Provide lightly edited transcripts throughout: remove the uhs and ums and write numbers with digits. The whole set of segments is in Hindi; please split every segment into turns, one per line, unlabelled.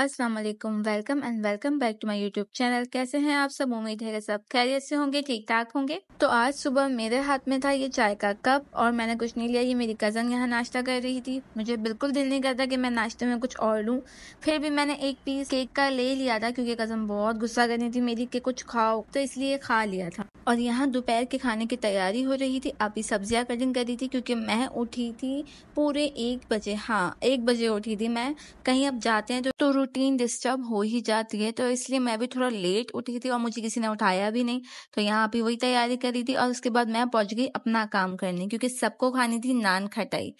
अस्सलाम वालेकुम, welcome and welcome back to my YouTube channel. कैसे हैं आप सब? उम्मीद है कि सब खैरियत से होंगे, ठीक ठाक होंगे। तो आज सुबह मेरे हाथ में था ये चाय का कप और मैंने कुछ नहीं लिया। ये मेरी कज़न यहाँ नाश्ता कर रही थी। मुझे बिल्कुल दिल नहीं करता कि मैं नाश्ते में कुछ और लूँ, फिर भी मैंने एक पीस केक का ले लिया था क्योंकि कज़न बहुत गुस्सा कर रही थी मेरी कि कुछ खाओ, तो इसलिए खा लिया था। और यहाँ दोपहर के खाने की तैयारी हो रही थी। अभी सब्जियाँ कटिंग कर रही थी क्योंकि मैं उठी थी पूरे 1 बजे। हाँ, 1 बजे उठी थी मैं। कहीं अब जाते हैं तो रूटीन डिस्टर्ब हो ही जाती है, तो इसलिए मैं भी थोड़ा लेट उठी थी और मुझे किसी ने उठाया भी नहीं। तो यहाँ अभी वही तैयारी कर रही थी और उसके बाद मैं पहुंच गई अपना काम करने क्योंकि सबको खानी थी नान खटाई।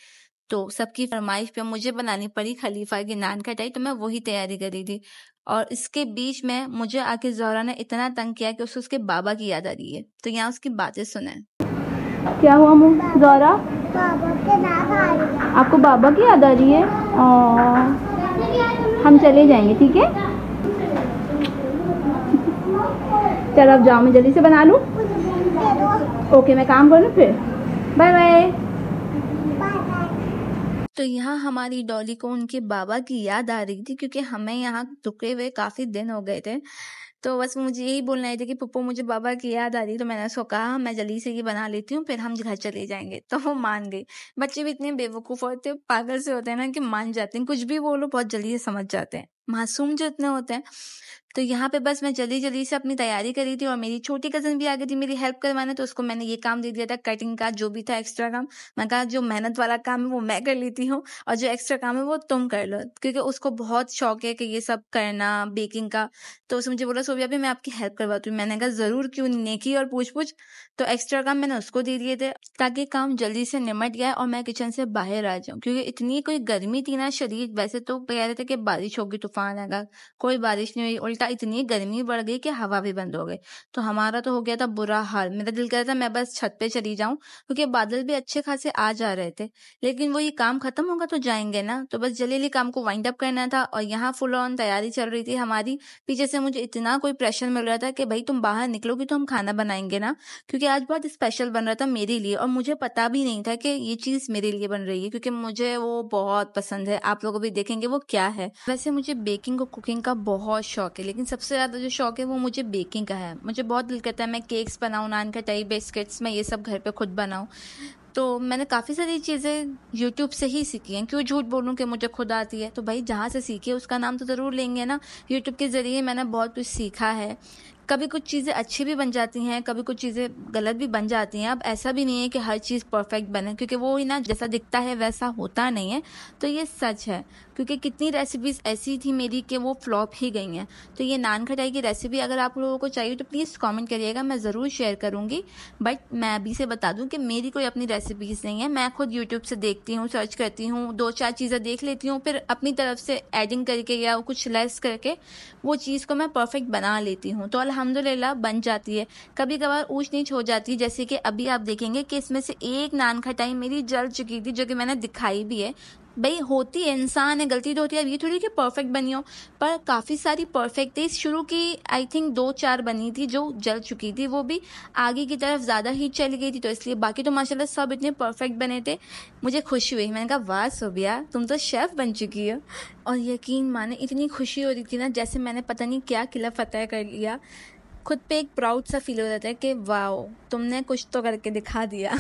तो सबकी फरमाइश पे मुझे बनानी पड़ी खलीफा की नान खटाई, तो मैं वही तैयारी कर रही थी। और इसके बीच में मुझे आके ज़ोहरा ने इतना तंग किया कि उसके बाबा की याद आ रही है। तो यहाँ उसकी बातें सुने। क्या हुआ मुँह ज़ोहरा? आपको बाबा की याद आ रही है? हम चले जाएंगे, ठीक है? चलो अब जाओ, मैं जल्दी से बना लूँ। ओके, मैं काम कर लूँ फिर। Bye bye. तो यहाँ हमारी डॉली को उनके बाबा की याद आ रही थी क्योंकि हमें यहाँ रुके हुए काफ़ी दिन हो गए थे। तो बस मुझे यही बोलना है था कि पप्पू मुझे बाबा की याद आ रही, तो मैंने उसको कहा मैं जल्दी से ये बना लेती हूँ फिर हम घर चले जाएंगे। तो वो मान गई। बच्चे भी इतने बेवकूफ़ होते हैं, पागल से होते हैं ना कि मान जाते हैं, कुछ भी बोलो बहुत जल्दी से समझ जाते हैं, मासूम जो इतने होते हैं। तो यहाँ पे बस मैं जल्दी से अपनी तैयारी कर रही थी और मेरी छोटी कज़न भी आ गई थी मेरी हेल्प करवाने। तो उसको मैंने ये काम दे दिया था कटिंग का, जो भी था एक्स्ट्रा काम। मैं कहा जो मेहनत वाला काम है वो मैं कर लेती हूँ और जो एक्स्ट्रा काम है वो तुम कर लो, क्योंकि उसको बहुत शौक है कि ये सब करना बेकिंग का। तो उसने मुझे बोला सोबिया भी मैं आपकी हेल्प करवाती हूँ। मैंने कहा ज़रूर, क्यों नहीं, नेकी और पूछ। तो एक्स्ट्रा काम मैंने उसको दे दिए थे ताकि काम जल्दी से निमट गया और मैं किचन से बाहर आ जाऊँ, क्योंकि इतनी कोई गर्मी थी ना शदीद। वैसे तो कह रहे थे कि बारिश होगी, तूफान आएगा, कोई बारिश नहीं हुई, उल्टा इतनी गर्मी बढ़ गई कि हवा भी बंद हो गई। तो हमारा तो हो गया था बुरा हाल। मेरा दिल कर रहा था मैं बस छत पे चली जाऊं क्योंकि बादल भी अच्छे खासे आ जा रहे थे, लेकिन वो ये काम खत्म होगा तो जाएंगे ना। तो बस जल्दी काम को वाइंड अप करना था और यहाँ फुल ऑन तैयारी चल रही थी हमारी। पीछे से मुझे इतना कोई प्रेशर मिल रहा था कि भाई तुम बाहर निकलोगी तो हम खाना बनाएंगे ना, क्योंकि आज बहुत स्पेशल बन रहा था मेरे लिए और मुझे पता भी नहीं था कि ये चीज़ मेरे लिए बन रही है, क्योंकि मुझे वो बहुत पसंद है। आप लोग भी देखेंगे वो क्या है। वैसे मुझे बेकिंग और कुकिंग का बहुत शौक है, लेकिन सबसे ज़्यादा जो शौक है वो मुझे बेकिंग का है। मुझे बहुत दिल करता है मैं केक्स बनाऊँ, नान खटाई, बिस्किट्स, मैं ये सब घर पे खुद बनाऊँ। तो मैंने काफ़ी सारी चीज़ें यूट्यूब से ही सीखी हैं। क्यों झूठ बोलूँ कि मुझे खुद आती है, तो भाई जहाँ से सीखी है उसका नाम तो ज़रूर लेंगे ना। यूट्यूब के ज़रिए मैंने बहुत कुछ सीखा है। कभी कुछ चीज़ें अच्छी भी बन जाती हैं, कभी कुछ चीज़ें गलत भी बन जाती हैं। अब ऐसा भी नहीं है कि हर चीज़ परफेक्ट बने, क्योंकि वो ही ना जैसा दिखता है वैसा होता नहीं है। तो ये सच है, क्योंकि कितनी रेसिपीज़ ऐसी थी मेरी कि वो फ्लॉप ही गई हैं। तो ये नान खटाई की रेसिपी अगर आप लोगों को चाहिए तो प्लीज़ कमेंट करिएगा, मैं ज़रूर शेयर करूँगी। बट मैं अभी से बता दूं कि मेरी कोई अपनी रेसिपीज़ नहीं है। मैं खुद यूट्यूब से देखती हूँ, सर्च करती हूँ, 2-4 चीज़ें देख लेती हूँ, फिर अपनी तरफ से एडिंग करके या कुछ लेस करके वो चीज़ को मैं परफेक्ट बना लेती हूँ। तो अल्हम्दुलिल्लाह बन जाती है। कभी कभार ऊंच नीच हो जाती है, जैसे कि अभी आप देखेंगे कि इसमें से एक नान खटाई मेरी जल चुकी थी, जो कि मैंने दिखाई भी है। भाई होती है, इंसान है, गलती तो होती है। अब ये थोड़ी कि परफेक्ट बनी हो, पर काफ़ी सारी परफेक्ट थी। शुरू की आई थिंक 2-4 बनी थी जो जल चुकी थी, वो भी आगे की तरफ ज़्यादा ही चली गई थी, तो इसलिए। बाकी तो माशाल्लाह सब इतने परफेक्ट बने थे, मुझे खुशी हुई। मैंने कहा वाह सोबिया तुम तो शेफ़ बन चुकी हो। और यकीन माने इतनी खुशी हो रही थी ना, जैसे मैंने पता नहीं क्या किला फतेह कर लिया। खुद पे एक प्राउड सा फील हो रहा था कि वाओ तुमने कुछ तो करके दिखा दिया।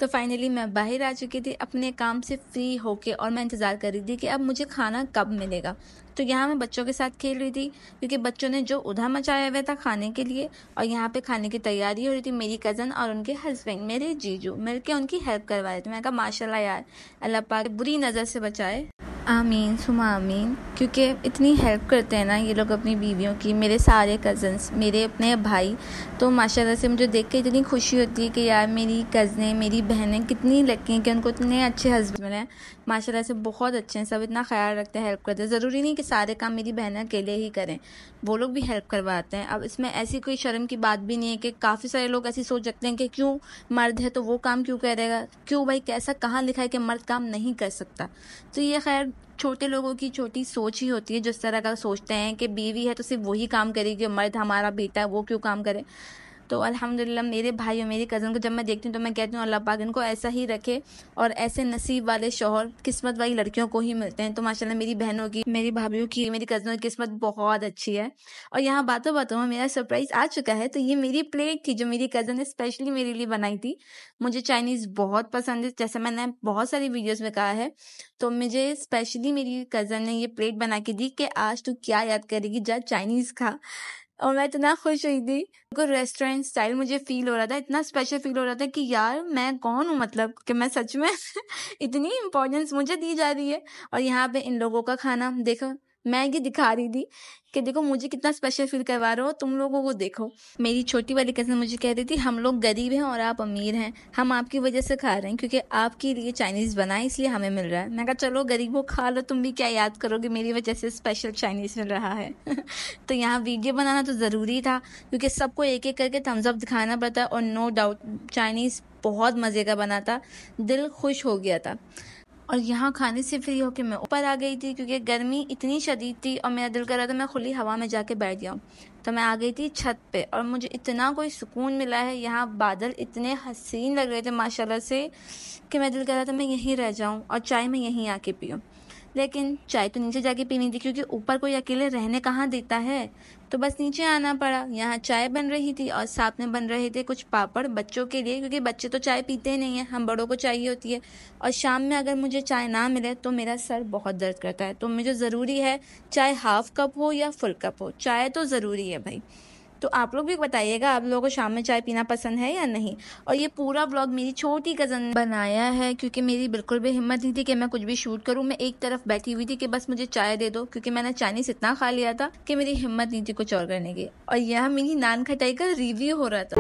तो फाइनली मैं बाहर आ चुकी थी अपने काम से फ्री होके और मैं इंतज़ार कर रही थी कि अब मुझे खाना कब मिलेगा। तो यहाँ मैं बच्चों के साथ खेल रही थी क्योंकि बच्चों ने जो उधर मचाया हुआ था खाने के लिए, और यहाँ पे खाने की तैयारी हो रही थी। मेरी कज़न और उनके हस्बैंड, मेरे जीजू, मिलके उनकी हेल्प करवा रहे थे। मैं कहा माशाल्लाह यार, अल्लाह पाक बुरी नज़र से बचाए, आमीन सुमा आमीन। क्योंकि इतनी हेल्प करते हैं ना ये लोग अपनी बीवियों की, मेरे सारे कज़न्स, मेरे अपने भाई। तो माशाल्लाह से मुझे देख के इतनी खुशी होती है कि यार मेरी कज़नें, मेरी बहनें कितनी लकी हैं कि उनको इतने अच्छे हस्बैंड मिले हैं। माशाल्लाह से बहुत अच्छे हैं सब, इतना ख्याल रखते हैं, हेल्प करते हैं। ज़रूरी नहीं कि सारे काम मेरी बहनें अकेले ही करें, वो लोग भी हेल्प करवाते हैं। अब इसमें ऐसी कोई शर्म की बात भी नहीं है कि काफ़ी सारे लोग ऐसी सोच रखते हैं कि क्यों मर्द है तो वो काम क्यों करेगा, क्यों भाई, कैसा कहाँ लिखा है कि मर्द काम नहीं कर सकता। तो ये खैर छोटे लोगों की छोटी सोच ही होती है, जो इस तरह का सोचते हैं कि बीवी है तो सिर्फ वही काम करेगी, मर्द हमारा बेटा है वो क्यों काम करे। तो अल्हम्दुलिल्लाह मेरे भाई और मेरी कज़न को जब मैं देखती हूँ तो मैं कहती हूँ अल्लाह पाक इनको ऐसा ही रखे और ऐसे नसीब वाले शौहर किस्मत वाली लड़कियों को ही मिलते हैं। तो माशाल्लाह मेरी बहनों की, मेरी भाभीयों की, मेरी कज़नों की किस्मत बहुत अच्छी है। और यहाँ बातों बातों में मेरा सरप्राइज़ आ चुका है। तो ये मेरी प्लेट थी जो मेरी कज़न ने स्पेशली मेरे लिए बनाई थी। मुझे चाइनीज़ बहुत पसंद है, जैसे मैंने बहुत सारी वीडियोज़ में कहा है। तो मुझे स्पेशली मेरी कज़न ने ये प्लेट बना के दी कि आज तू क्या याद करेगी, जा चाइनीज़ खा। और मैं इतना खुश हुई थी, को रेस्टोरेंट स्टाइल मुझे फ़ील हो रहा था, इतना स्पेशल फ़ील हो रहा था कि यार मैं कौन हूँ, मतलब कि मैं सच में इतनी इम्पोर्टेंस मुझे दी जा रही है। और यहाँ पे इन लोगों का खाना देखो, मैं ये दिखा रही थी कि देखो मुझे कितना स्पेशल फ़ील करवा रहे हो, तुम लोगों को देखो। मेरी छोटी वाली कज़न मुझे कह रही थी हम लोग गरीब हैं और आप अमीर हैं, हम आपकी वजह से खा रहे हैं क्योंकि आपके लिए चाइनीज़ बना है इसलिए हमें मिल रहा है। मैं कहा चलो गरीब हो खा लो, तुम भी क्या याद करोगे, मेरी वजह से स्पेशल चाइनीज़ मिल रहा है। तो यहाँ वीडियो बनाना तो ज़रूरी था क्योंकि सबको एक एक करके थम्स अप दिखाना पड़ता है। और नो डाउट चाइनीज़ बहुत मज़े का बना था, दिल खुश हो गया था। और यहाँ खाने से फ्री होकर मैं ऊपर आ गई थी क्योंकि गर्मी इतनी शदीद थी और मेरा दिल कर रहा था मैं खुली हवा में जाके बैठ जाऊँ। तो मैं आ गई थी छत पे और मुझे इतना कोई सुकून मिला है। यहाँ बादल इतने हसीन लग रहे थे माशाल्लाह से कि मैं दिल कर रहा था मैं यहीं रह जाऊँ और चाय मैं यहीं आके पीऊँ। लेकिन चाय तो नीचे जाके पीनी थी क्योंकि ऊपर कोई अकेले रहने कहाँ देता है, तो बस नीचे आना पड़ा। यहाँ चाय बन रही थी और साथ में बन रहे थे कुछ पापड़ बच्चों के लिए, क्योंकि बच्चे तो चाय पीते नहीं हैं, हम बड़ों को चाहिए होती है। और शाम में अगर मुझे चाय ना मिले तो मेरा सर बहुत दर्द करता है, तो मुझे ज़रूरी है चाहे हाफ़ कप हो या फुल कप हो, चाय तो ज़रूरी है भाई। तो आप लोग भी बताइएगा आप लोगों को शाम में चाय पीना पसंद है या नहीं। और ये पूरा व्लॉग मेरी छोटी कज़न बनाया है क्योंकि मेरी बिल्कुल भी हिम्मत नहीं थी कि मैं कुछ भी शूट करूं। मैं एक तरफ बैठी हुई थी कि बस मुझे चाय दे दो क्योंकि मैंने चाइनीज़ इतना खा लिया था कि मेरी हिम्मत नहीं थी कुछ और करने की। और यहाँ मेरी नान खटाई का रिव्यू हो रहा था।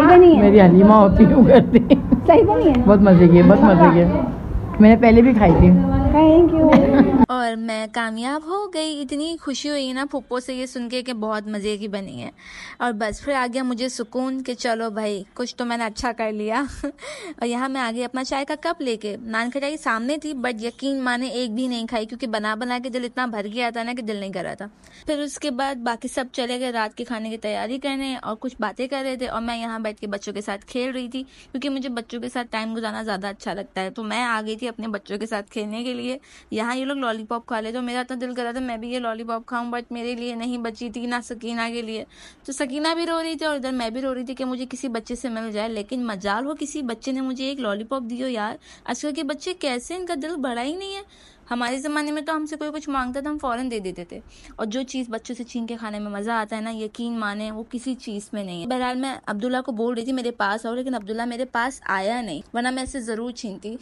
मेरी हलीमा होती है करती,
सही बनी है,
बहुत मजे की, बहुत मजे की। मैंने पहले भी खाई थी।
Thank you. और मैं कामयाब हो गई, इतनी खुशी हुई ना फुप्पो से ये सुन के कि बहुत मज़े की बनी है। और बस फिर आ गया मुझे सुकून कि चलो भाई कुछ तो मैंने अच्छा कर लिया। और यहाँ मैं आ गई अपना चाय का कप लेके। नान खटाई सामने थी बट यकीन माने एक भी नहीं खाई क्योंकि बना बना के दिल इतना भर गया था ना कि दिल नहीं कर रहा था। फिर उसके बाद बाकी सब चले गए रात के खाने की तैयारी करने और कुछ बातें कर रहे थे और मैं यहाँ बैठ के बच्चों के साथ खेल रही थी क्योंकि मुझे बच्चों के साथ टाइम गुजारना ज़्यादा अच्छा लगता है। तो मैं आ गई थी अपने बच्चों के साथ खेलने के लिए। यहाँ ये लोग लॉलीपॉप खा ले तो मेरा तो दिल कर रहा था मैं भी ये लॉलीपॉप खाऊं, बट मेरे लिए नहीं बची थी, ना सकीना के लिए। तो सकीना भी रो रही थी और इधर मैं भी रो रही थी कि मुझे किसी बच्चे से मिल जाए। लेकिन मजाल हो किसी बच्चे ने मुझे एक लॉलीपॉप दियो। यार आजकल के बच्चे कैसे, इनका दिल बड़ा ही नहीं है। हमारे ज़माने में तो हमसे कोई कुछ मांगता था हम फ़ौरन दे देते थे। और जो चीज़ बच्चों से छीन के खाने में मज़ा आता है ना, यकीन माने वो किसी चीज़ में नहीं है। बहरहाल मैं अब्दुल्ला को बोल रही थी मेरे पास आओ, लेकिन अब्दुल्ला मेरे पास आया नहीं, वरना मैं इसे ज़रूर छीनती।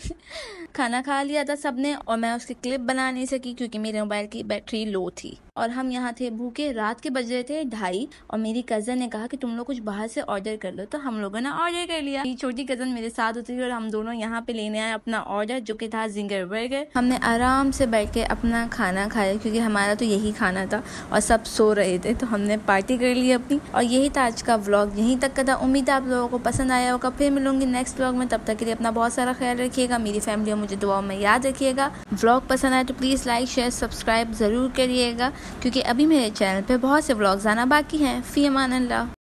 खाना खा लिया था सबने और मैं उसकी क्लिप बना नहीं सकी क्योंकि मेरे मोबाइल की बैटरी लो थी। और हम यहाँ थे भूखे, रात के बज रहे थे 2:30 और मेरी कज़न ने कहा कि तुम लोग कुछ बाहर से ऑर्डर कर लो, तो हम लोगों ने ऑर्डर कर लिया। मेरी छोटी कज़न मेरे साथ उतरी और हम दोनों यहाँ पे लेने आए अपना ऑर्डर जो कि था जिंगर बर्गर। हमने आराम से बैठ के अपना खाना खाया क्योंकि हमारा तो यही खाना था और सब सो रहे थे, तो हमने पार्टी कर ली अपनी। और यही था आज का व्लॉग, यहीं तक का था। उम्मीद है आप लोगों को पसंद आया होगा। फिर मिलूंगी नेक्स्ट व्लॉग में, तब तक के लिए अपना बहुत सारा ख्याल रखिएगा। मेरी फैमिली और मुझे दुआओं में याद रखिएगा। व्लॉग पसंद आए तो प्लीज़ लाइक शेयर सब्सक्राइब ज़रूर करिएगा क्योंकि अभी मेरे चैनल पे बहुत से व्लॉग्स आना बाकी हैं। फ़ी अमान अल्लाह।